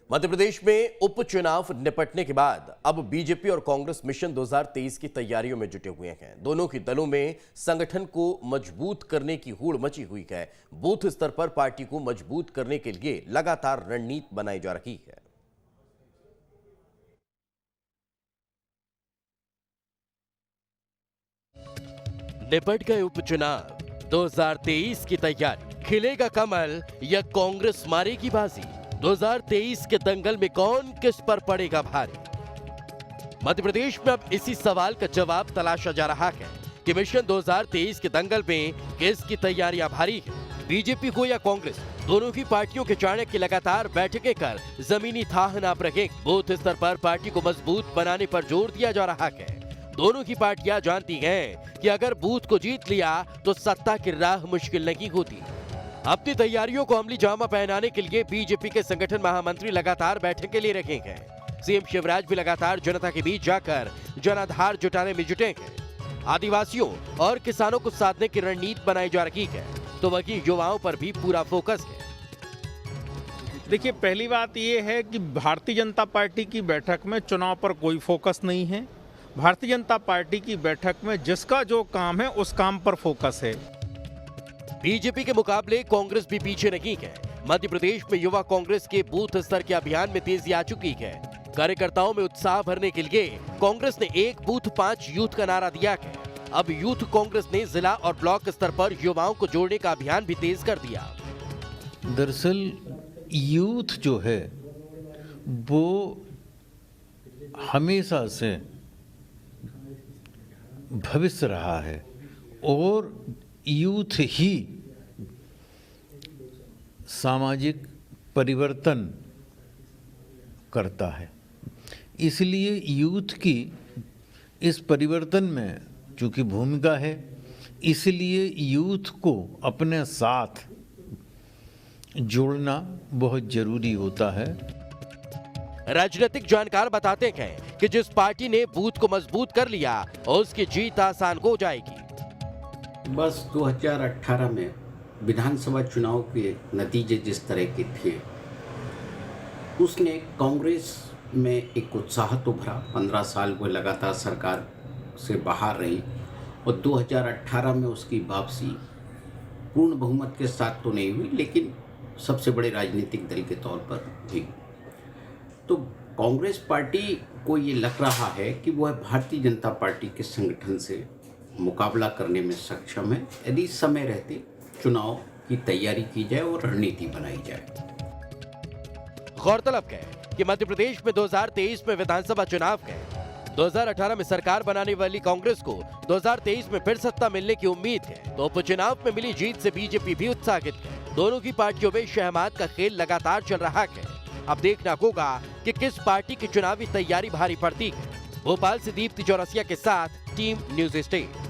मध्य प्रदेश में उपचुनाव निपटने के बाद अब बीजेपी और कांग्रेस मिशन 2023 की तैयारियों में जुटे हुए हैं। दोनों ही दलों में संगठन को मजबूत करने की होड़ मची हुई है। बूथ स्तर पर पार्टी को मजबूत करने के लिए लगातार रणनीति बनाई जा रही है। निपट गए उपचुनाव 2023 की तैयारी। खिलेगा कमल या कांग्रेस मारेगी बाजी? 2023 के दंगल में कौन किस पर पड़ेगा भारी? मध्य प्रदेश में अब इसी सवाल का जवाब तलाशा जा रहा है कि मिशन 2023 के दंगल में किसकी तैयारियां भारी है। बीजेपी को या कांग्रेस, दोनों की पार्टियों के चाणक्य लगातार बैठकें कर जमीनी थाह नाप रहे। बूथ स्तर पर पार्टी को मजबूत बनाने पर जोर दिया जा रहा है। दोनों की पार्टियां जानती हैं कि अगर बूथ को जीत लिया तो सत्ता की राह मुश्किल नहीं होती। अपनी तैयारियों को अमली जामा पहनाने के लिए बीजेपी के संगठन महामंत्री लगातार बैठकें ले रहे हैं। सीएम शिवराज भी लगातार जनता के बीच जाकर जनाधार जुटाने में जुटे हैं। आदिवासियों और किसानों को साधने की रणनीति बनाई जा रही है, तो वहीं युवाओं पर भी पूरा फोकस है। देखिए, पहली बात यह है कि भारतीय जनता पार्टी की बैठक में चुनाव पर कोई फोकस नहीं है। भारतीय जनता पार्टी की बैठक में जिसका जो काम है उस काम पर फोकस है। बीजेपी के मुकाबले कांग्रेस भी पीछे नहीं है। मध्य प्रदेश में युवा कांग्रेस के बूथ स्तर के अभियान में तेजी आ चुकी है। कार्यकर्ताओं में उत्साह भरने के लिए कांग्रेस ने एक बूथ 5 यूथ का नारा दिया है। अब यूथ कांग्रेस ने जिला और ब्लॉक स्तर पर युवाओं को जोड़ने का अभियान भी तेज कर दिया। दरअसल यूथ जो है वो हमेशा से भविष्य रहा है और यूथ ही सामाजिक परिवर्तन करता है। इसलिए यूथ की इस परिवर्तन में चूंकि भूमिका है, इसलिए यूथ को अपने साथ जोड़ना बहुत जरूरी होता है। राजनीतिक जानकार बताते हैं कि जिस पार्टी ने बूथ को मजबूत कर लिया उसकी जीत आसान हो जाएगी। बस 2018 में विधानसभा चुनाव के नतीजे जिस तरह के थे उसने कांग्रेस में एक उत्साह तो भरा। 15 साल वो लगातार सरकार से बाहर रही और 2018 में उसकी वापसी पूर्ण बहुमत के साथ तो नहीं हुई, लेकिन सबसे बड़े राजनीतिक दल के तौर पर हुई। तो कांग्रेस पार्टी को ये लग रहा है कि वह भारतीय जनता पार्टी के संगठन से मुकाबला करने में सक्षम है यदि समय रहते चुनाव की तैयारी की जाए और रणनीति बनाई जाए। गौरतलब है कि मध्य प्रदेश में 2023 में विधानसभा चुनाव है। 2018 में सरकार बनाने वाली कांग्रेस को 2023 में फिर सत्ता मिलने की उम्मीद है, तो उपचुनाव में मिली जीत से बीजेपी भी उत्साहित है। दोनों की पार्टियों में शहमात का खेल लगातार चल रहा है। अब देखना होगा कि किस पार्टी की चुनावी तैयारी भारी पड़ती है। भोपाल से दीप्ति चौरसिया के साथ टीम न्यूज़ स्टेट।